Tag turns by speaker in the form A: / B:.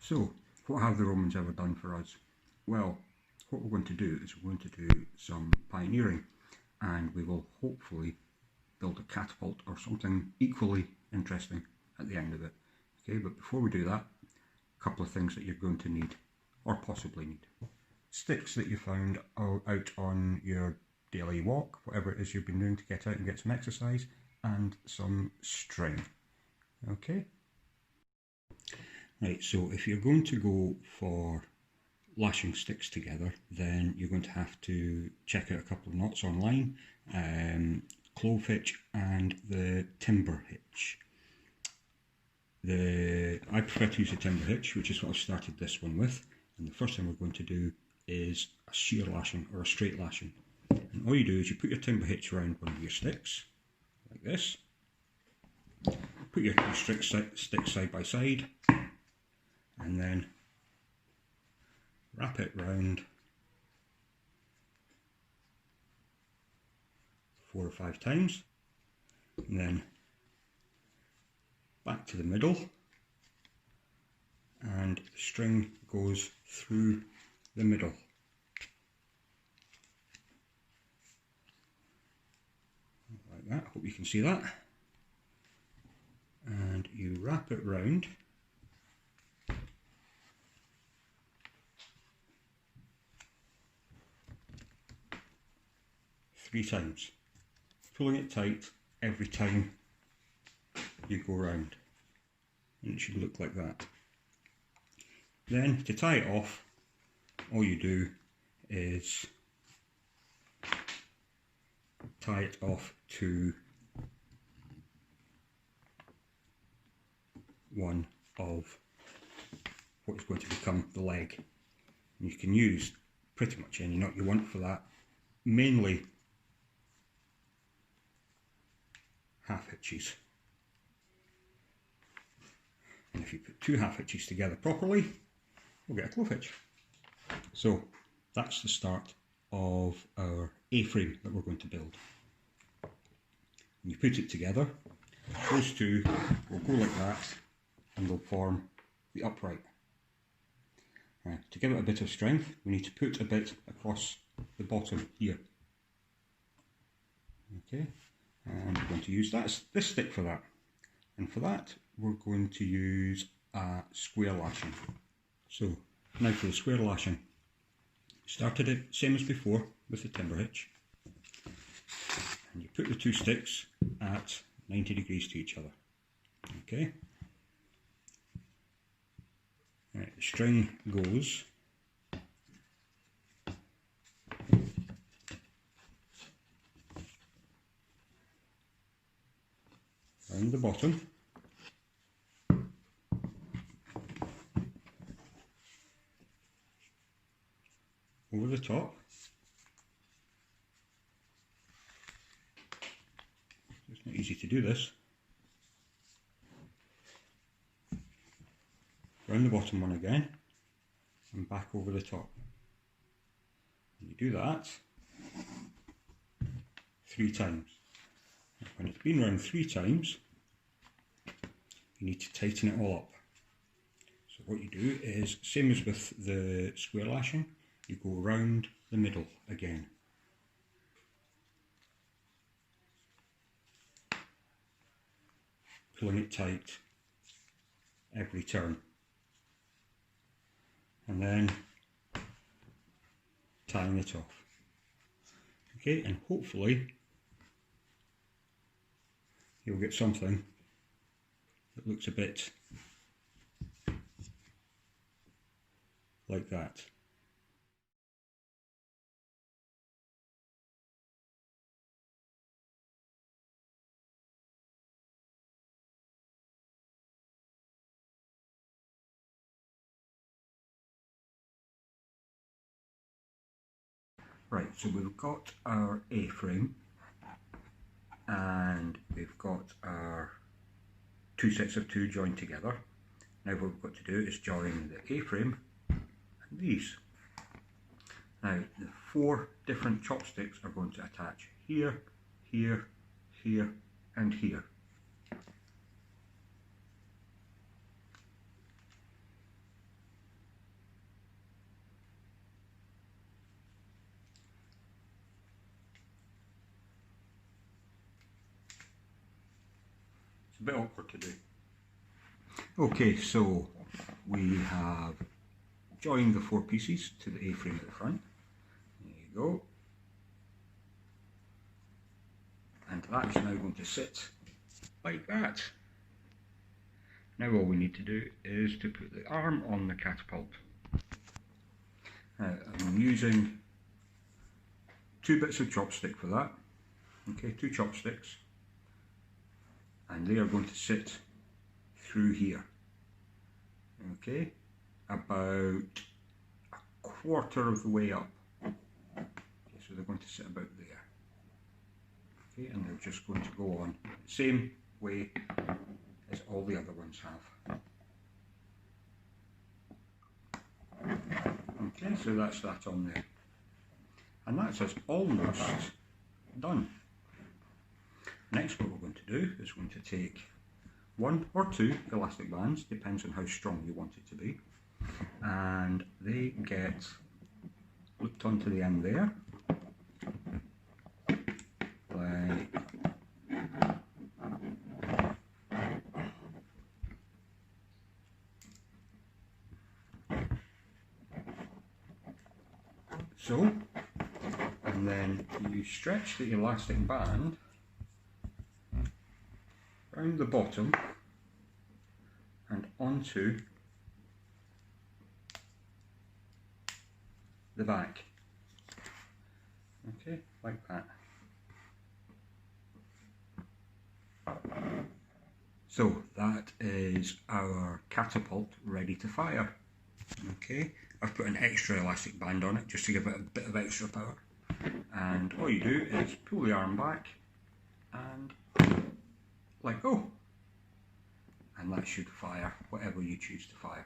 A: So, what have the Romans ever done for us? Well, what we're going to do is we're going to do some pioneering, and we will hopefully build a catapult or something equally interesting at the end of it. Okay, but before we do that, a couple of things that you're going to need, or possibly need. Sticks that you found out on your daily walk, whatever it is you've been doing to get out and get some exercise, and some string. Okay? Right, so if you're going to go for lashing sticks together, then you're going to have to check out a couple of knots online, clove hitch and the timber hitch. I prefer to use a timber hitch, which is what I've started this one with, and the first thing we're going to do is a shear lashing or a straight lashing. And all you do is you put your timber hitch around one of your sticks, like this, put your two sticks side by side, and then wrap it round 4 or 5 times, and then back to the middle, and the string goes through the middle. Like that, hope you can see that. And you wrap it round three times, pulling it tight every time you go round, and it should look like that. Then to tie it off, all you do is tie it off to one of what is going to become the leg. And you can use pretty much any knot you want for that, mainly half hitches. And if you put 2 half hitches together properly, we'll get a clove hitch. So that's the start of our A-frame that we're going to build. When you put it together, those two will go like that and they'll form the upright. Now, to give it a bit of strength, we need to put a bit across the bottom here. Okay, and we're going to use this stick for that. And for that, we're going to use a square lashing. So now for the square lashing. Started it same as before with the timber hitch. And you put the 2 sticks at 90 degrees to each other. Okay. Right, the string goes around the bottom, over the top, it's not easy to do this, around the bottom one again, and back over the top. And you do that 3 times. When it's been around 3 times, you need to tighten it all up. So what you do is, same as with the square lashing, you go round the middle again. Pulling it tight every turn. And then tying it off. Okay, and hopefully you'll get something that looks a bit like that. Right, so we've got our A-frame and we've got our 2 sets of 2 joined together. Now what we've got to do is join the A-frame and these. Now the 4 different chopsticks are going to attach here, here, here and here. a bit awkward to do. Okay, so we have joined the 4 pieces to the A-frame at the front. There you go. And that's now going to sit like that. Now all we need to do is to put the arm on the catapult. I'm using 2 bits of chopstick for that. Okay, 2 chopsticks. And they are going to sit through here. Okay, about a quarter of the way up. Okay, so they're going to sit about there. Okay, and they're just going to go on the same way as all the other ones have. Okay, so that's that on there. And that's us almost done. Next, what we're going to do is going to take 1 or 2 elastic bands, depends on how strong you want it to be, and they get looped onto the end there, like so, and then you stretch the elastic band around the bottom and onto the back. Okay, like that. So that is our catapult ready to fire. Okay, I've put an extra elastic band on it just to give it a bit of extra power. And all you do is pull the arm back and let go. And that should fire whatever you choose to fire.